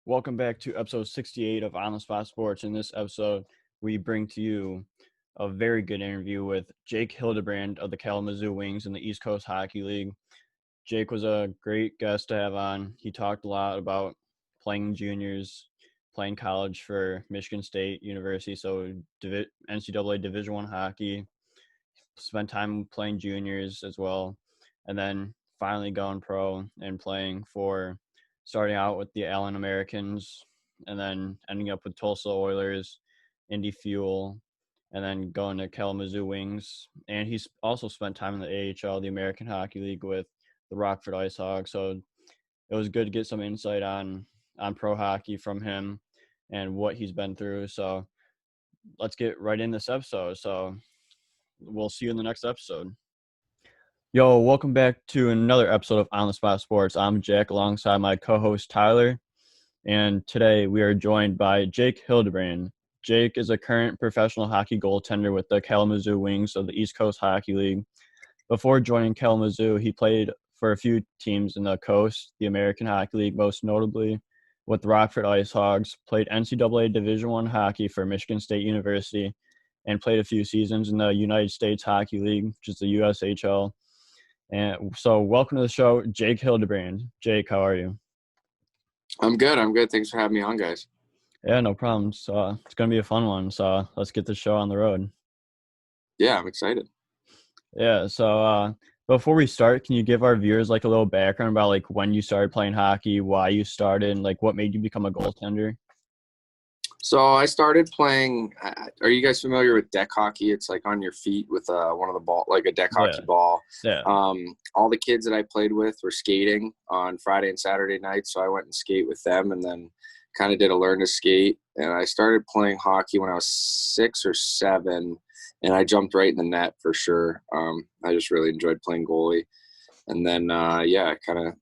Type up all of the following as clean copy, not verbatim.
Welcome back to episode 68 of On the Spot Sports. In this episode, we bring to you a very good interview with Jake Hildebrand of the Kalamazoo Wings in the East Coast Hockey League. Jake was a great guest to have on. He talked a lot about playing juniors, playing college for Michigan State University, so NCAA Division I hockey, spent time playing juniors as well, and then finally going pro and playing for starting out with the Allen Americans and then ending up with Tulsa Oilers, Indy Fuel, and then going to Kalamazoo Wings. And he's also spent time in the AHL, the American Hockey League, with the Rockford Icehogs. So it was good to get some insight on pro hockey from him and what he's been through. So let's get right in this episode. So we'll see you in the next episode. Yo, welcome back to another episode of On the Spot Sports. I'm Jack alongside my co-host Tyler, and today we are joined by Jake Hildebrand. Jake is a current professional hockey goaltender with the Kalamazoo Wings of the East Coast Hockey League. Before joining Kalamazoo, he played for a few teams in the coast, the American Hockey League, most notably with the Rockford Icehogs, played NCAA Division I hockey for Michigan State University, and played a few seasons in the United States Hockey League, which is the USHL. And so welcome to the show, Jake Hildebrand. Jake, how are you? I'm good. Thanks for having me on, guys. Yeah, no problem. So it's going to be a fun one. So let's get the show on the road. Yeah, I'm excited. Yeah. So before we start, can you give our viewers like a little background about like when you started playing hockey, why you started, and like what made you become a goaltender? So I started playing. Are you guys familiar with deck hockey? It's like on your feet with one of the ball, like a deck hockey ball. Yeah. All the kids that I played with were skating on Friday and Saturday nights, so I went and skate with them, and then kind of did a learn to skate. And I started playing hockey when I was 6 or 7, and I jumped right in the net for sure. I just really enjoyed playing goalie, and then I kind of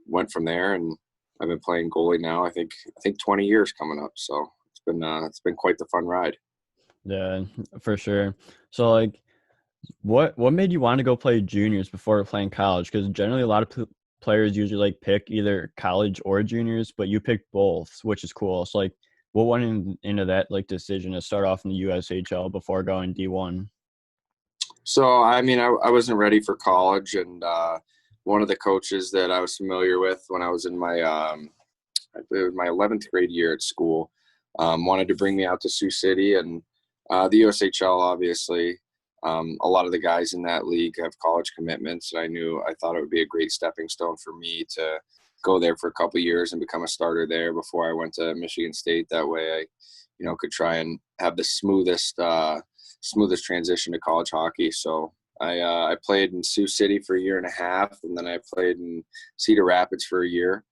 went from there, and I've been playing goalie now. I think 20 years coming up. So it's been quite the fun ride. Yeah, for sure. So like, what made you want to go play juniors before playing college? Because generally a lot of players usually like pick either college or juniors, but you picked both, which is cool. So like, what went into that like decision to start off in the USHL before going D1? So I mean, I wasn't ready for college, and one of the coaches that I was familiar with when I was in my my 11th grade year at school wanted to bring me out to Sioux City, and the USHL, obviously. A lot of the guys in that league have college commitments, and I thought it would be a great stepping stone for me to go there for a couple of years and become a starter there before I went to Michigan State. That way I could try and have the smoothest transition to college hockey. So I played in Sioux City for a year and a half, and then I played in Cedar Rapids for a year.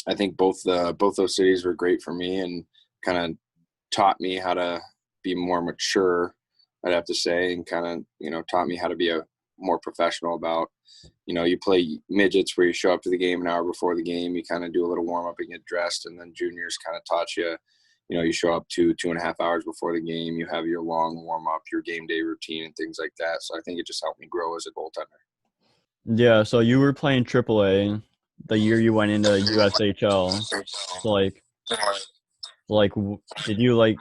I think both those cities were great for me and kind of taught me how to be more mature, I'd have to say, and kind of, taught me how to be a more professional about, you play midgets where you show up to the game an hour before the game, you kind of do a little warm up and get dressed. And then juniors kind of taught you, you show up 2.5 hours before the game, you have your long warm up, your game day routine and things like that. So I think it just helped me grow as a goaltender. Yeah. So you were playing AAA the year you went into USHL. So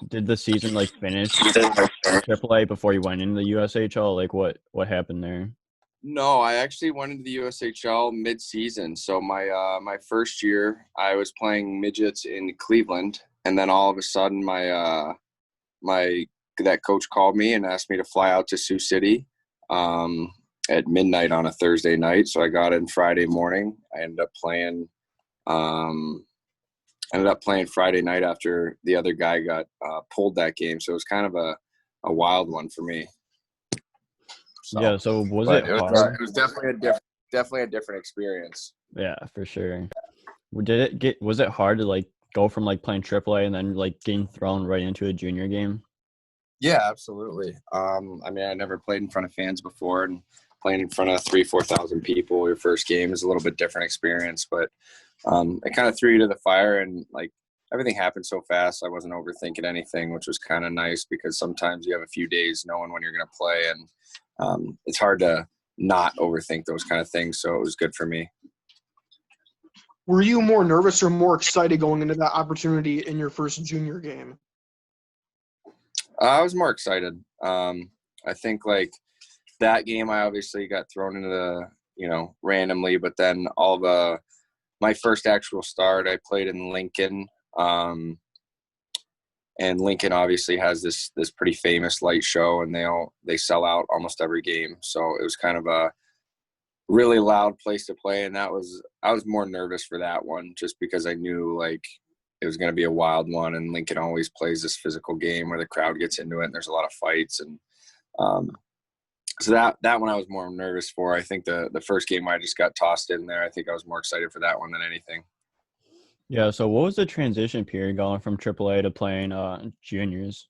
did the season like finish AAA before you went into the USHL? Like what happened there? No, I actually went into the USHL mid-season. So my first year, I was playing midgets in Cleveland, and then all of a sudden, that coach called me and asked me to fly out to Sioux City at midnight on a Thursday night. So I got in Friday morning. I ended up playing Friday night after the other guy got pulled that game. So it was kind of a wild one for me. So, yeah. So was it hard? It was definitely a different experience. Yeah, for sure. Was it hard to like go from like playing AAA and then like getting thrown right into a junior game? Yeah, absolutely. I mean, I never played in front of fans before, and playing in front of 3,000-4,000 people your first game is a little bit different experience, but it kind of threw you to the fire, and like everything happened so fast. I wasn't overthinking anything, which was kind of nice because sometimes you have a few days knowing when you're going to play, and it's hard to not overthink those kind of things. So it was good for me. Were you more nervous or more excited going into that opportunity in your first junior game? I was more excited. I think like that game, I obviously got thrown into randomly, but then my first actual start, I played in Lincoln. And Lincoln obviously has this pretty famous light show, and they sell out almost every game. So it was kind of a really loud place to play, and I was more nervous for that one just because I knew like it was going to be a wild one, and Lincoln always plays this physical game where the crowd gets into it and there's a lot of fights, and so that one I was more nervous for. I think the first game I just got tossed in there. I think I was more excited for that one than anything. Yeah, so what was the transition period going from AAA to playing juniors?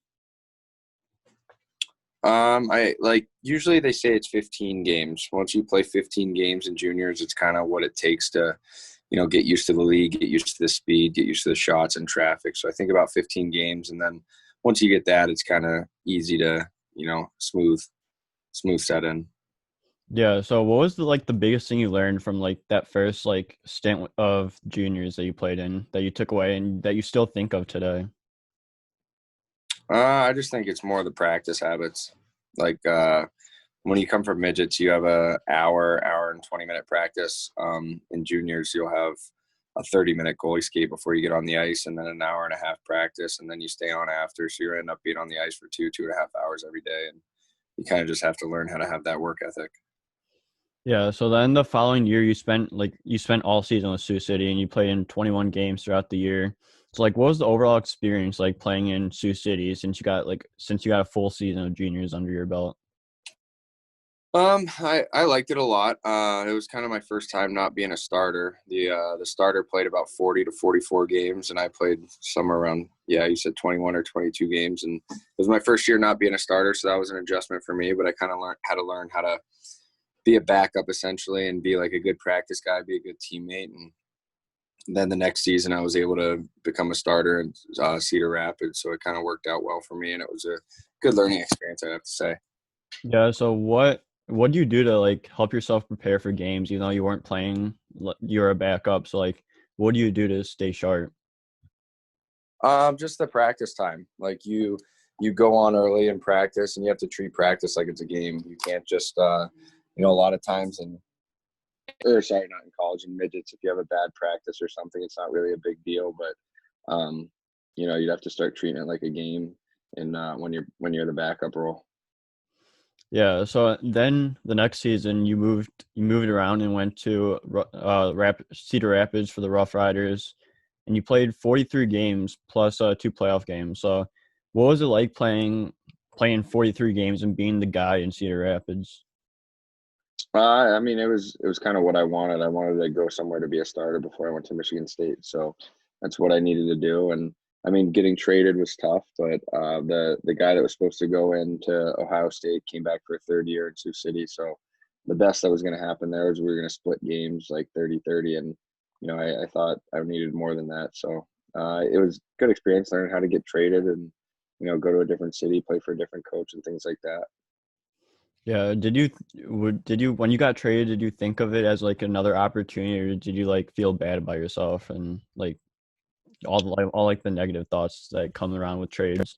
I like usually they say it's 15 games. Once you play 15 games in juniors, it's kind of what it takes to, get used to the league, get used to the speed, get used to the shots and traffic. So I think about 15 games, and then once you get that, it's kind of easy to, smooth set in. Yeah, so what was the biggest thing you learned from like that first like stint of juniors that you played in that you took away and that you still think of today? I just think it's more the practice habits. Like when you come from midgets, you have a hour and 20-minute practice. In juniors, you'll have a 30-minute goalie skate before you get on the ice, and then an hour and a half practice, and then you stay on after. So you end up being on the ice for 2.5 hours every day, and you kind of just have to learn how to have that work ethic. Yeah, so then the following year you spent all season with Sioux City and you played in 21 games throughout the year. So like what was the overall experience like playing in Sioux City since you got a full season of juniors under your belt? I liked it a lot. It was kind of my first time not being a starter. The starter played about 40 to 44 games, and I played somewhere around, you said 21 or 22 games, and it was my first year not being a starter, so that was an adjustment for me. But I kind of learn how to be a backup essentially, and be like a good practice guy, be a good teammate, and then the next season I was able to become a starter in Cedar Rapids, so it kind of worked out well for me, and it was a good learning experience, I have to say. Yeah, so what do you do to like help yourself prepare for games even though you weren't playing, you're a backup, so like what do you do to stay sharp? Just the practice time. Like you go on early in practice, and you have to treat practice like it's a game. You can't just a lot of times not in college, in midgets, if you have a bad practice or something, it's not really a big deal. But you'd have to start treating it like a game, and when you're the backup role. Yeah, so then the next season you moved around and went to Cedar Rapids for the Rough Riders, and you played 43 games plus two playoff games. So, what was it like playing 43 games and being the guy in Cedar Rapids? I mean, it was kind of what I wanted. I wanted to go somewhere to be a starter before I went to Michigan State, so that's what I needed to do. And I mean, getting traded was tough, but the guy that was supposed to go into Ohio State came back for a third year in Sioux City. So the best that was going to happen there was we were going to split games like 30-30, and I thought I needed more than that. So it was a good experience learning how to get traded and go to a different city, play for a different coach, and things like that. Yeah, did you when you got traded, did you think of it as like another opportunity, or did you like feel bad about yourself and like all like the negative thoughts that come around with trades?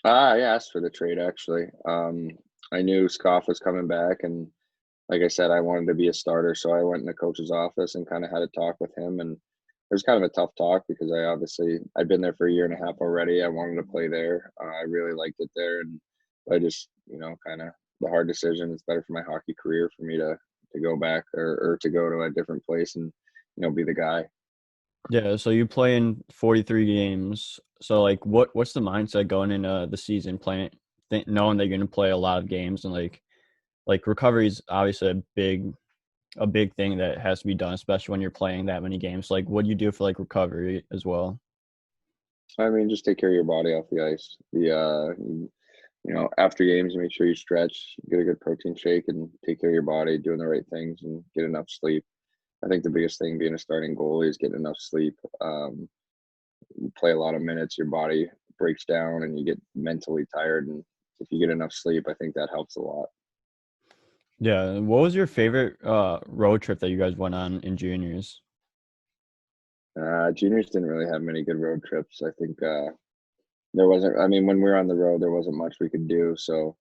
I asked for the trade actually. I knew Scoff was coming back, and like I said, I wanted to be a starter, so I went in the coach's office and kind of had a talk with him. And it was kind of a tough talk because I'd been there for a year and a half already. I wanted to play there. I really liked it there, and I just kind of the hard decision. It's better for my hockey career for me to go back or to go to a different place and be the guy. Yeah, so you play in 43 games. So like what's the mindset going into the season playing knowing that you're going to play a lot of games and like recovery is obviously a big thing that has to be done, especially when you're playing that many games. Like what do you do for like recovery as well? I mean, just take care of your body off the ice. After games, make sure you stretch, get a good protein shake, and take care of your body, doing the right things, and get enough sleep. I think the biggest thing being a starting goalie is getting enough sleep. You play a lot of minutes, your body breaks down, and you get mentally tired. And if you get enough sleep, I think that helps a lot. Yeah, what was your favorite road trip that you guys went on in juniors? Juniors didn't really have many good road trips. I think there wasn't. I mean, when we were on the road, there wasn't much we could do. So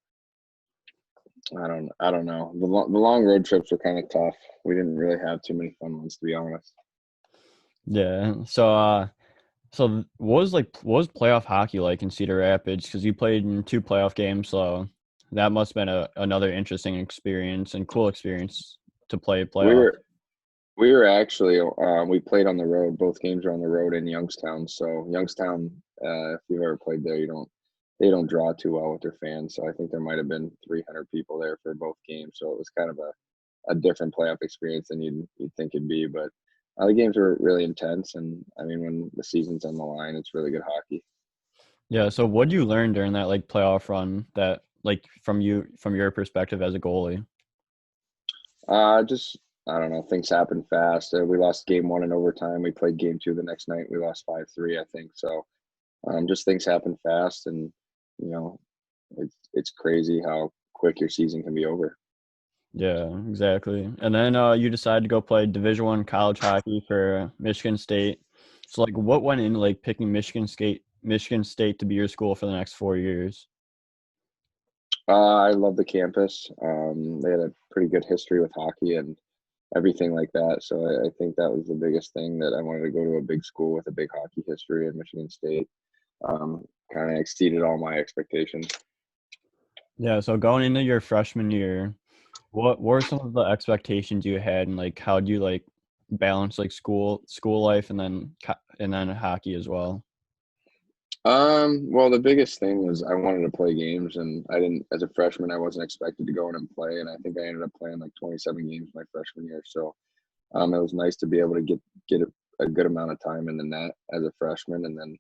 I don't know. The long road trips were kind of tough. We didn't really have too many fun ones, to be honest. Yeah. So what was playoff hockey like in Cedar Rapids? Because you played in 2 playoff games, so that must have been another interesting experience and cool experience to play We playoff. were we were actually we played on the road. Both games were on the road in Youngstown. So Youngstown, if you've ever played there, they don't draw too well with their fans. So I think there might have been 300 people there for both games. So it was kind of a different playoff experience than you'd think it'd be. But the games were really intense, and I mean, when the season's on the line, it's really good hockey. Yeah. So what did you learn during that like playoff run that like from your perspective as a goalie? Just I don't know. Things happen fast. We lost game one in overtime. We played game two the next night. We lost 5-3, I think. So just things happen fast, and you know, it's crazy how quick your season can be over. Yeah, exactly. And then you decided to go play Division I college hockey for Michigan State. So like what went into like picking Michigan State to be your school for the next 4 years? I love the campus. They had a pretty good history with hockey and everything like that. So I think that was the biggest thing, that I wanted to go to a big school with a big hockey history, and Michigan State kind of exceeded all my expectations. Yeah, so going into your freshman year, what were some of the expectations you had, and like how do you like balance like school life and then hockey as well? Well, the biggest thing was I wanted to play games, and I didn't, as a freshman, I wasn't expected to go in and play. And I think I ended up playing like 27 games my freshman year. So, it was nice to be able to get a good amount of time in the net as a freshman, and then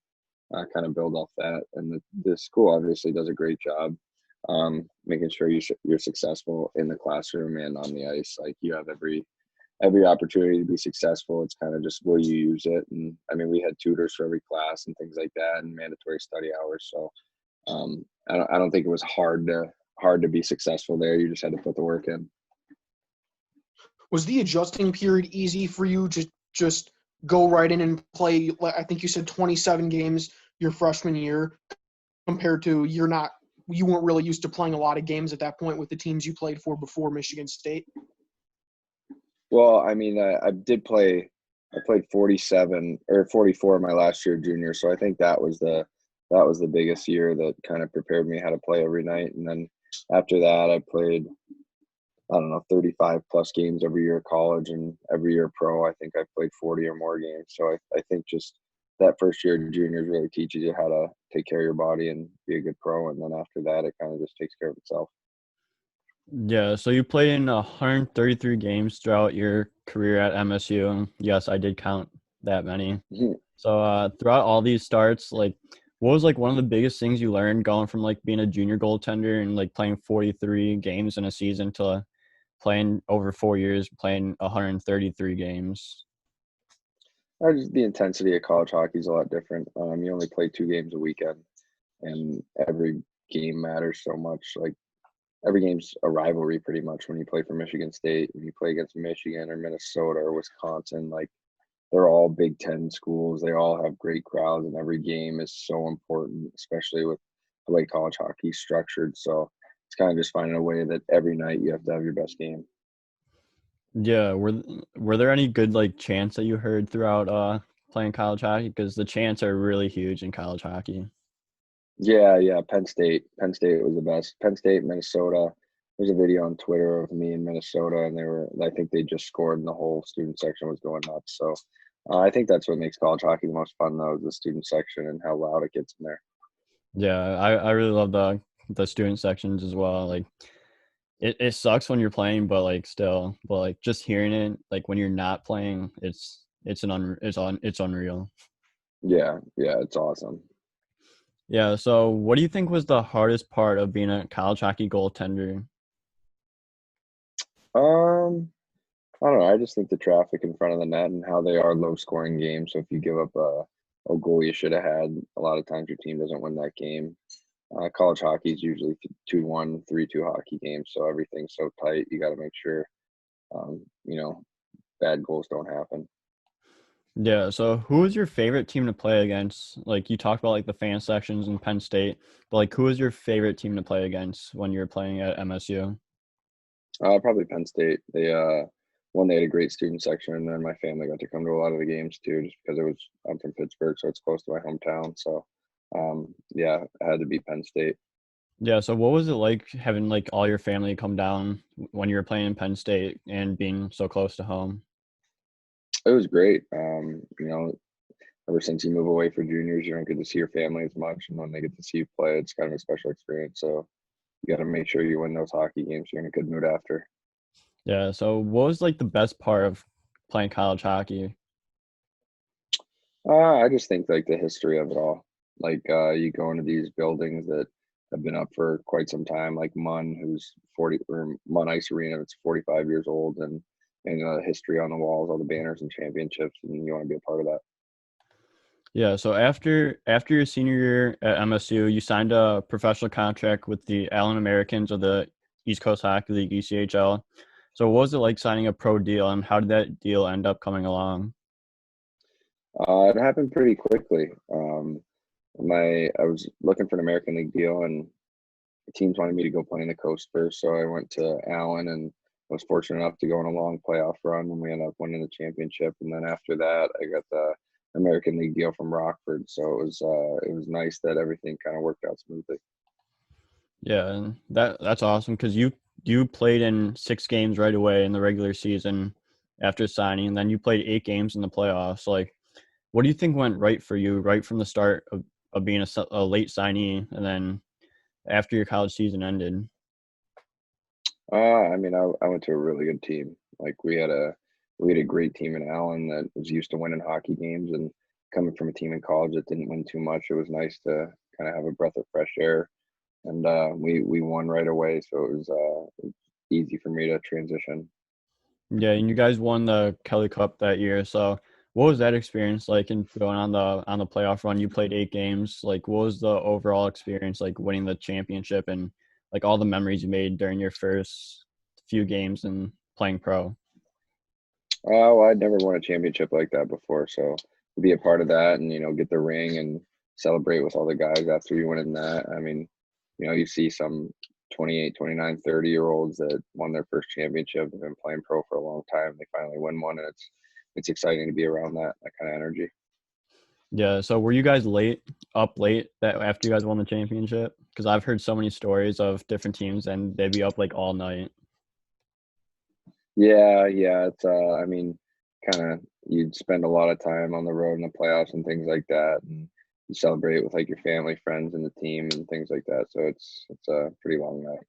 kind of build off that. And the school obviously does a great job making sure you're successful in the classroom and on the ice. Like, you have every opportunity to be successful. It's kind of just will you use it. And I mean, we had tutors for every class and things like that, and mandatory study hours. So I don't think it was hard to be successful there. You just had to put the work in. Was the adjusting period easy for you to just go right in and play? I think you said 27 games your freshman year, compared to you weren't really used to playing a lot of games at that point with the teams you played for before Michigan State. Well, I mean, I did play. I played 47 or 44 my last year junior, so I think that was the biggest year that kind of prepared me how to play every night. And then after that, I played, I don't know, 35 plus games every year of college, and every year pro. I think I played 40 or more games. So I think just that first year of juniors really teaches you how to take care of your body and be a good pro. And then after that, it kind of just takes care of itself. Yeah, so you played in 133 games throughout your career at MSU. Yes, I did count that many. So throughout all these starts, like what was like one of the biggest things you learned going from like being a junior goaltender and like playing 43 games in a season to playing over 4 years, playing 133 games? Just the intensity of college hockey is a lot different. You only play 2 games a weekend, and every game matters so much. Like, every game's a rivalry pretty much when you play for Michigan State, when you play against Michigan or Minnesota or Wisconsin. Like, they're all Big Ten schools. They all have great crowds, and every game is so important, especially with the way college hockey is structured. So it's kind of just finding a way that every night you have to have your best game. Yeah, were there any good like chants that you heard throughout playing college hockey? Because the chants are really huge in college hockey. Yeah, yeah. Penn State. Penn State was the best. Penn State, Minnesota. There's a video on Twitter of me in Minnesota, and I think they just scored, and the whole student section was going nuts. So I think that's what makes college hockey the most fun, though, is the student section and how loud it gets in there. Yeah, I really love the student sections as well. Like it sucks when you're playing, but like still, but like just hearing it, like when you're not playing, it's unreal. Yeah, yeah, it's awesome. Yeah. So, what do you think was the hardest part of being a college hockey goaltender? Um, I don't know. I just think the traffic in front of the net and how they are low scoring games. So if you give up a goal you should have had, a lot of times your team doesn't win that game. College hockey is usually 2-1, 3-2 hockey games. So everything's so tight. You got to make sure, um, you know, bad goals don't happen. Yeah. So who was your favorite team to play against? Like you talked about like the fan sections in Penn State, but like who was your favorite team to play against when you were playing at MSU? Probably Penn State. One, they had a great student section, and then my family got to come to a lot of the games too, just because I'm from Pittsburgh, so it's close to my hometown. So, yeah, it had to be Penn State. Yeah. So what was it like having like all your family come down when you were playing in Penn State and being so close to home? It was great. Ever since you move away for juniors, you don't get to see your family as much, and when they get to see you play, it's kind of a special experience. So you got to make sure you win those hockey games. You're in a good mood after. Yeah. So what was like the best part of playing college hockey? I just think like the history of it all. Like you go into these buildings that have been up for quite some time, like Munn, who's 40, or Munn Ice Arena, it's 45 years old, and history on the walls, all the banners and championships, and you want to be a part of that. Yeah, so after your senior year at MSU, you signed a professional contract with the Allen Americans of the East Coast Hockey League, ECHL. So what was it like signing a pro deal, and how did that deal end up coming along? It happened pretty quickly. I was looking for an American League deal, and teams wanted me to go play in the coast first, so I went to Allen and was fortunate enough to go on a long playoff run, and we ended up winning the championship. And then after that, I got the American League deal from Rockford, so it was nice that everything kind of worked out smoothly. Yeah, and that's awesome because you played in 6 games right away in the regular season after signing, and then you played 8 games in the playoffs. Like, what do you think went right for you right from the start of being a late signee, and then after your college season ended? I went to a really good team. Like we had a great team in Allen that was used to winning hockey games, and coming from a team in college that didn't win too much, it was nice to kind of have a breath of fresh air. And we won right away, so it was easy for me to transition. Yeah, and you guys won the Kelly Cup that year. So what was that experience like in going on the playoff run? You played 8 games. Like what was the overall experience like winning the championship and like all the memories you made during your first few games and playing pro? Well, I'd never won a championship like that before, so to be a part of that and get the ring and celebrate with all the guys after you winning that. I mean, you see some 28, 29, 30-year olds that won their first championship, have been playing pro for a long time. They finally win one, and it's exciting to be around that kind of energy. Yeah, so were you guys up late that after you guys won the championship? Because I've heard so many stories of different teams and they'd be up like all night. Yeah. Kind of you'd spend a lot of time on the road in the playoffs and things like that, and you celebrate with like your family, friends, and the team and things like that. So it's a pretty long night.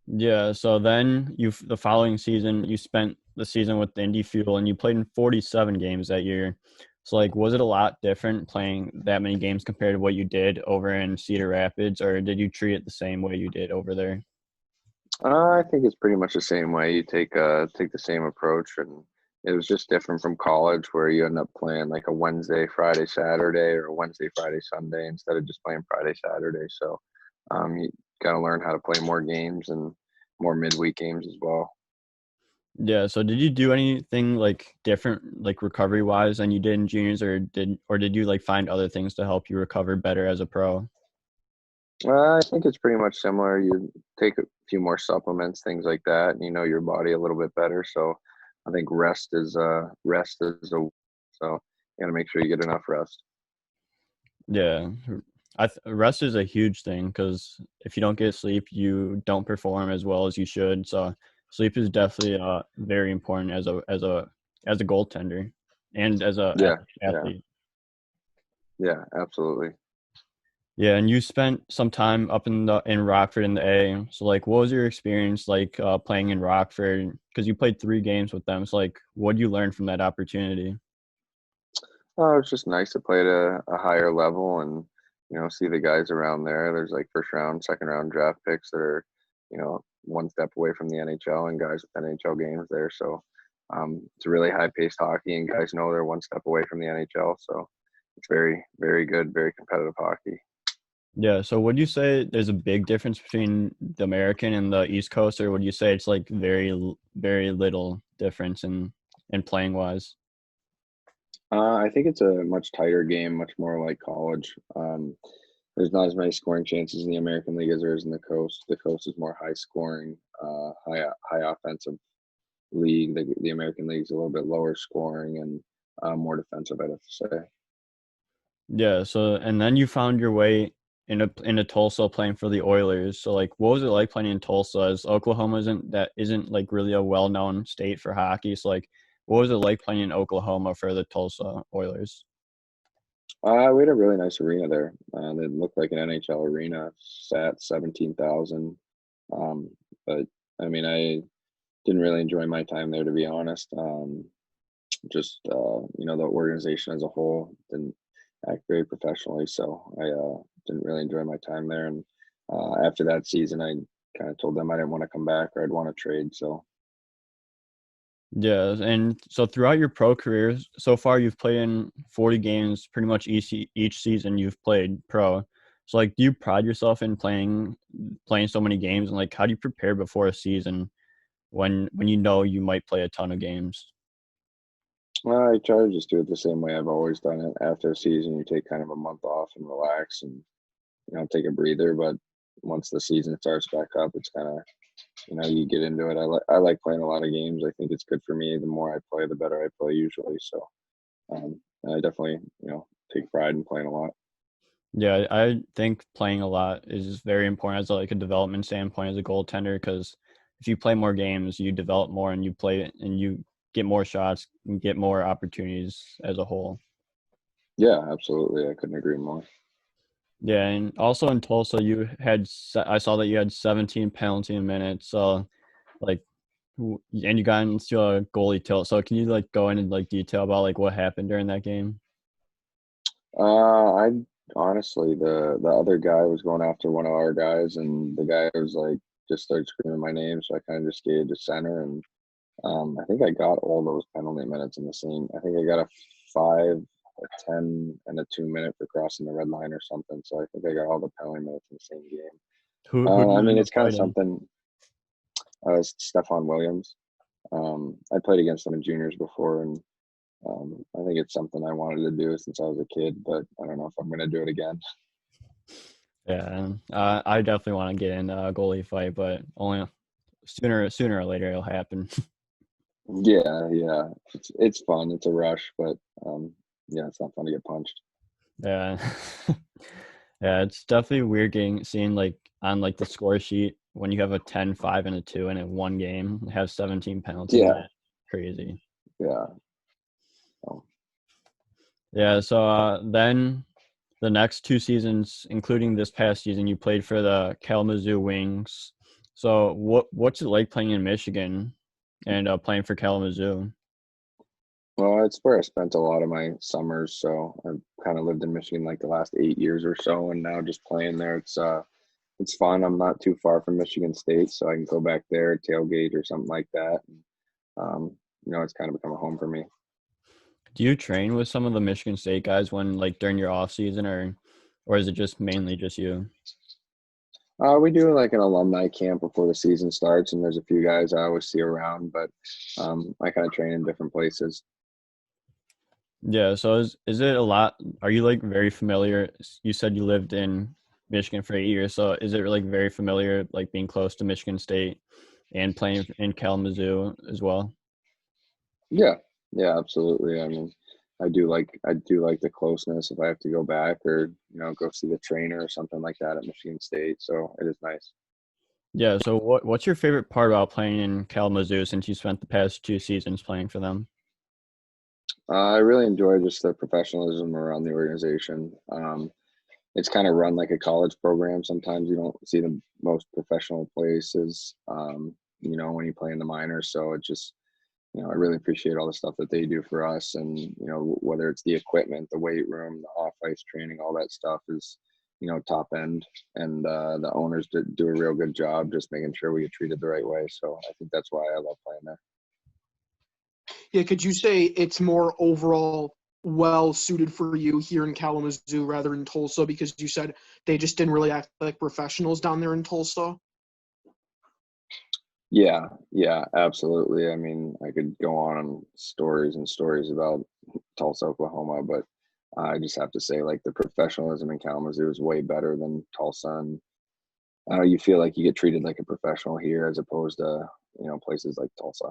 Yeah, so then the following season you spent the season with the Indy Fuel and you played in 47 games that year. So like was it a lot different playing that many games compared to what you did over in Cedar Rapids, or did you treat it the same way you did over there? I think it's pretty much the same way. You take the same approach, and it was just different from college, where you end up playing like a Wednesday, Friday, Saturday, or a Wednesday, Friday, Sunday instead of just playing Friday, Saturday. So, you got to learn how to play more games and more midweek games as well. Yeah, so did you do anything like different like recovery wise than you did in juniors, or did you like find other things to help you recover better as a pro? I think it's pretty much similar. You take a few more supplements, things like that, and you know your body a little bit better. So, I think rest is a so you got to make sure you get enough rest. Yeah, rest is a huge thing because if you don't get sleep, you don't perform as well as you should. So sleep is definitely very important as a goaltender and as a Yeah, yeah, athlete. yeah, absolutely. Yeah, and you spent some time up in Rockford in the A. So like, what was your experience like playing in Rockford? Because you played 3 games with them. So like, what did you learn from that opportunity? It's just nice to play at a higher level and see the guys around there. There's like first round, second round draft picks that are one step away from the NHL and guys with NHL games there. So it's a really high paced hockey, and guys know they're one step away from the NHL. So it's very very good, very competitive hockey. Yeah, so would you say there's a big difference between the American and the East Coast, or would you say it's like very little difference in playing wise? I think it's a much tighter game, much more like college. There's not as many scoring chances in the American League as there is in the Coast. The Coast is more high scoring, high offensive league. The American League is a little bit lower scoring and more defensive, I'd have to say. Yeah, so and then you found your way into Tulsa playing for the Oilers. So like what was it like playing in Tulsa? As Oklahoma isn't like really a well-known state for hockey. So like what was it like playing in Oklahoma for the Tulsa Oilers? We had a really nice arena there. It looked like an NHL arena, sat 17,000. Um, but I mean, I didn't really enjoy my time there, to be honest. Just the organization as a whole didn't act very professionally, so I didn't really enjoy my time there. And after that season, I kind of told them I didn't want to come back or I'd want to trade. So Yeah, and so throughout your pro career so far, you've played in 40 games pretty much each season you've played pro. So like, do you pride yourself in playing so many games, and like, how do you prepare before a season when you know you might play a ton of games? I try to just do it the same way I've always done it. After a season, you take kind of a month off and relax and take a breather. But once the season starts back up, it's kind of you get into it. I like playing a lot of games. I think it's good for me. The more I play, the better I play usually. So I definitely take pride in playing a lot. Yeah, I think playing a lot is very important as like a development standpoint as a goaltender, because if you play more games, you develop more and you play and you get more shots and get more opportunities as a whole. Yeah, absolutely. I couldn't agree more. Yeah, and also in Tulsa, I saw that you had 17 penalty minutes. So like, and you got into a goalie tilt. So can you like go into like detail about like what happened during that game? I honestly, the other guy was going after one of our guys, and the guy was like just started screaming my name, so I kind of just skated to center, and I think I got all those penalty minutes in the same. I think I got a 5, a 10, and a 2 minute for crossing the red line or something. So I think I got all the penalty minutes in the same game. Who do I you mean, end up it's kind of fighting? something. Stefan Williams. I played against him in juniors before, and I think it's something I wanted to do since I was a kid, but I don't know if I'm going to do it again. Yeah, and I definitely want to get in a goalie fight, but only sooner or later it'll happen. Yeah, yeah, it's fun. It's a rush, but yeah, it's not fun to get punched. Yeah. Yeah, it's definitely weird seeing like on like the score sheet when you have a 10-5 and a 2 in one game, have 17 penalty Yeah, minutes. Crazy. yeah. Um, Yeah, so then the next two seasons, including this past season, you played for the Kalamazoo Wings. So what's it like playing in Michigan and playing for Kalamazoo? well, it's where I spent a lot of my summers, so I've kind of lived in Michigan like the last 8 years or so, and now just playing there, it's fun. I'm not too far from Michigan State, so I can go back there, tailgate or something like that. Um, it's kind of become a home for me. Do you train with some of the Michigan State guys when like during your off season, or is it just mainly just you? We do like an alumni camp before the season starts, and there's a few guys I always see around, but I kind of train in different places. Yeah, so is it a lot? Are you like very familiar? You said you lived in Michigan for 8 years, so is it like very familiar, like being close to Michigan State and playing in Kalamazoo as well? Yeah, yeah, absolutely. I mean, I do like the closeness if I have to go back or go see the trainer or something like that at Michigan State. So it is nice. Yeah, so what's your favorite part about playing in Kalamazoo since you spent the past two seasons playing for them? I really enjoy just the professionalism around the organization. It's kind of run like a college program. Sometimes you don't see the most professional places, when you play in the minors. So it just, I really appreciate all the stuff that they do for us. And, whether it's the equipment, the weight room, the off ice training, all that stuff is, top end. And the owners do a real good job just making sure we get treated the right way. So I think that's why I love playing there. Yeah, could you say it's more overall well suited for you here in Kalamazoo rather than Tulsa because you said they just didn't really act like professionals down there in Tulsa? Yeah, yeah, absolutely. I mean, I could go on stories and stories about Tulsa, Oklahoma, but I just have to say, like, the professionalism in Kalamazoo is way better than Tulsa, and you feel like you get treated like a professional here as opposed to places like Tulsa.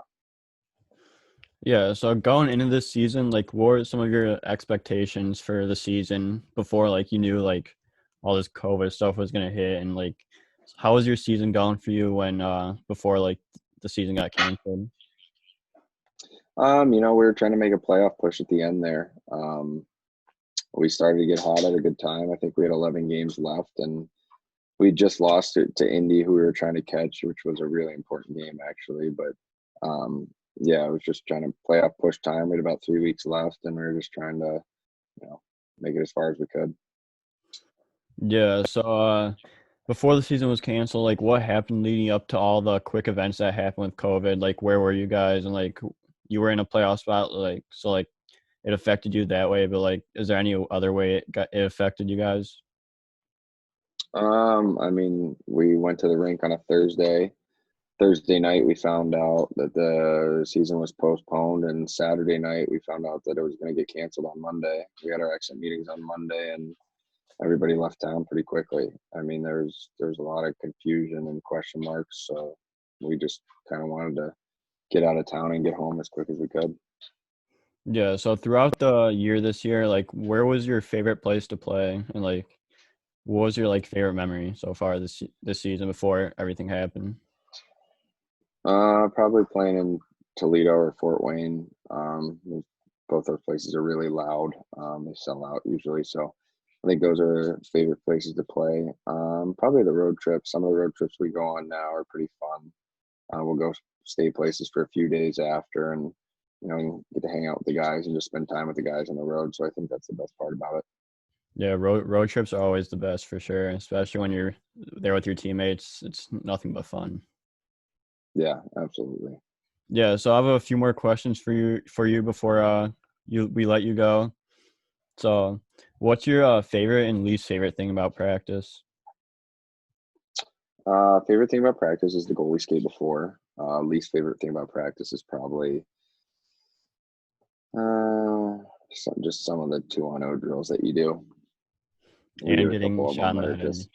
Yeah, so going into this season, like what were some of your expectations for the season before like you knew like all this COVID stuff was gonna hit, and like how was your season going for you when before like the season got canceled? We were trying to make a playoff push at the end there. We started to get hot at a good time. I think we had 11 games left, and we just lost it to Indy, who we were trying to catch, which was a really important game actually. But yeah, I was just trying to playoff push time. We had about 3 weeks left, and we were just trying to, make it as far as we could. Yeah, so before the season was canceled, like what happened leading up to all the quick events that happened with COVID? Like where were you guys, and like you were in a playoff spot, like so like it affected you that way, but like is there any other way it affected you guys? I mean, we went to the rink on a Thursday. Thursday night, we found out that the season was postponed, and Saturday night, we found out that it was going to get canceled on Monday. We had our exit meetings on Monday, and everybody left town pretty quickly. I mean, there's a lot of confusion and question marks, so we just kind of wanted to get out of town and get home as quick as we could. Yeah, so throughout the year this year, like where was your favorite place to play, and like what was your like favorite memory so far this season before everything happened? Probably playing in Toledo or Fort Wayne. Both those places are really loud. They sell out usually, so I think those are favorite places to play. Probably the road trips. Some of the road trips we go on now are pretty fun. We'll go stay places for a few days after, and get to hang out with the guys and just spend time with the guys on the road. So I think that's the best part about it. Yeah, road trips are always the best for sure, especially when you're there with your teammates. It's nothing but fun. Yeah, absolutely. Yeah, so I have a few more questions for you before we let you go. So, what's your favorite and least favorite thing about practice? Favorite thing about practice is the goalie skate before. Least favorite thing about practice is probably uh, just some of the 2-on-0 drills that you do. We And did a getting couple of shot them in that the are head. just,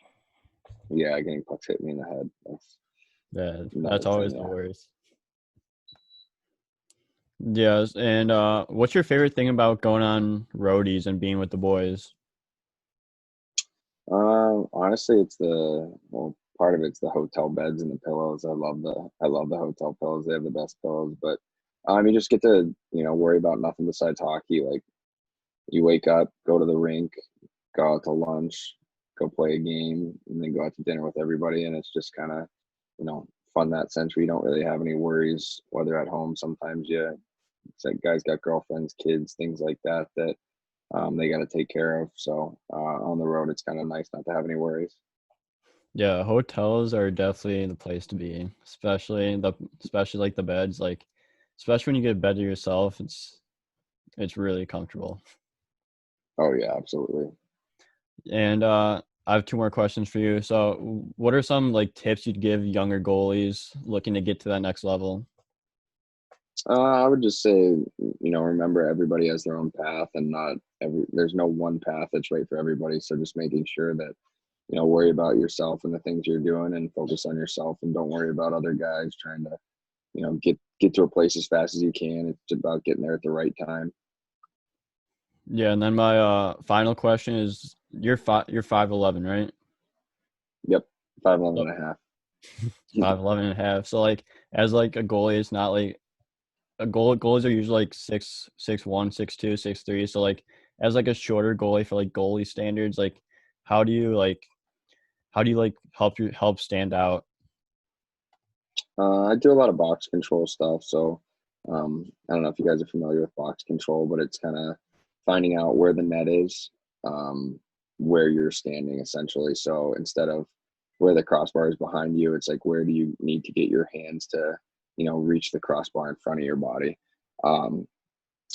yeah, getting pucks hit me in the head. That's Yeah, that's another always thing. the Yeah. worst. Yes, and what's your favorite thing about going on roadies and being with the boys? Honestly, part of it's the hotel beds and the pillows. I love the hotel pillows. They have the best pillows, but you just get to worry about nothing besides hockey. Like, you wake up, go to the rink, go out to lunch, go play a game, and then go out to dinner with everybody. And it's just kind of, fun that sense where you don't really have any worries, whether at home. Sometimes it's like guys got girlfriends, kids, things like that they got to take care of. So on the road, it's kind of nice not to have any worries. Yeah, hotels are definitely the place to be, especially like the beds, like especially when you get a bed to yourself, it's really comfortable. Oh yeah, absolutely. And I have two more questions for you. So, what are some like tips you'd give younger goalies looking to get to that next level? I would just say, remember everybody has their own path, and there's no one path that's right for everybody. So just making sure that, worry about yourself and the things you're doing and focus on yourself, and don't worry about other guys trying to, get to a place as fast as you can. It's about getting there at the right time. Yeah, and then my final question is you're 5'11", right? Yep. 5'11" So and a half. 5'11" and a half. So like as like a goalie, it's not like goalies are usually like 6'1", 6'2", 6'3". So like as like a shorter goalie for like goalie standards, like how do you like help stand out? I do a lot of box control stuff. So I don't know if you guys are familiar with box control, but it's kind of finding out where the net is, um, where you're standing essentially. So instead of where the crossbar is behind you, it's like, where do you need to get your hands to, reach the crossbar in front of your body. Um,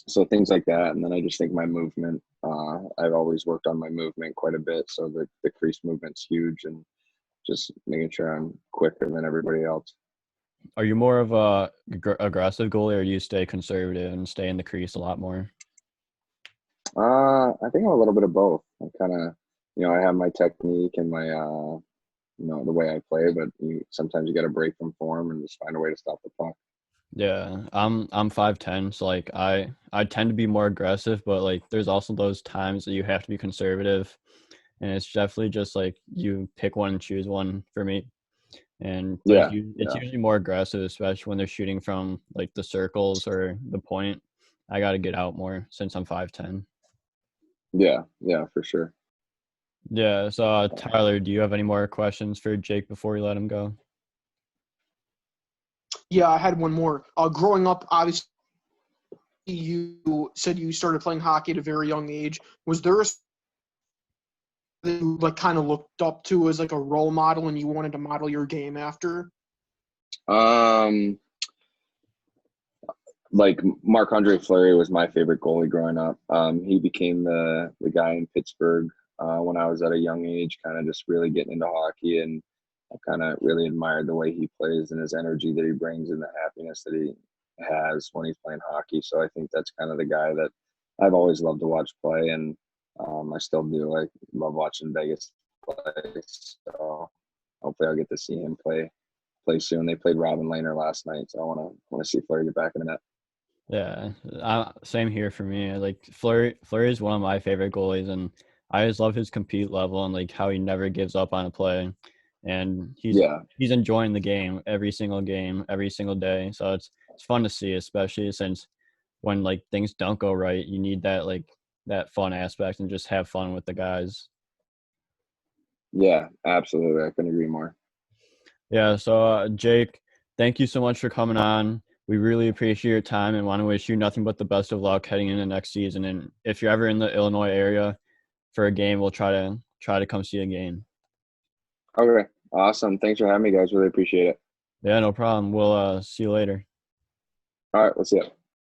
so things like that. And then I just think my movement, I've always worked on my movement quite a bit. So the crease movement's huge, and just making sure I'm quicker than everybody else. Are you more of a aggressive goalie, or do you stay conservative and stay in the crease a lot more? I think I'm a little bit of both. I kind of, I have my technique and my, the way I play, but sometimes you got to break from form and just find a way to stop the puck. Yeah, I'm 5'10", so like I tend to be more aggressive, but like there's also those times that you have to be conservative, and it's definitely just like you pick one and choose one for me. But Yeah, it's yeah, usually more aggressive, especially when they're shooting from like the circles or the point. I got to get out more since I'm 5'10". yeah, for sure. Yeah. So Tyler, do you have any more questions for Jake before we let him go? Yeah, I had one more. Growing up, obviously, you said you started playing hockey at a very young age. Was there a that you like kind of looked up to as like a role model and you wanted to model your game after? Um, like Marc-Andre Fleury was my favorite goalie growing up. He became the guy in Pittsburgh when I was at a young age, kind of just really getting into hockey, and I kind of really admired the way he plays and his energy that he brings and the happiness that he has when he's playing hockey. So I think that's kind of the guy that I've always loved to watch play, and I still do. I love watching Vegas play. So hopefully I'll get to see him play soon. They played Robin Lehner last night, so I want to see Fleury get back in the net. Yeah, same here for me. Like Fleury is one of my favorite goalies, and I just love his compete level and like how he never gives up on a play, and Yeah, he's enjoying the game, every single day. So it's fun to see, especially since when like things don't go right, you need that like that fun aspect and just have fun with the guys. yeah, absolutely. I couldn't agree more. Yeah. So Jake, thank you so much for coming on. We really appreciate your time and want to wish you nothing but the best of luck heading into next season. And if you're ever in the Illinois area for a game, we'll try to come see a game. Okay, awesome. Thanks for having me, guys. Really appreciate it. Yeah, no problem. We'll see you later. All right, let's see it.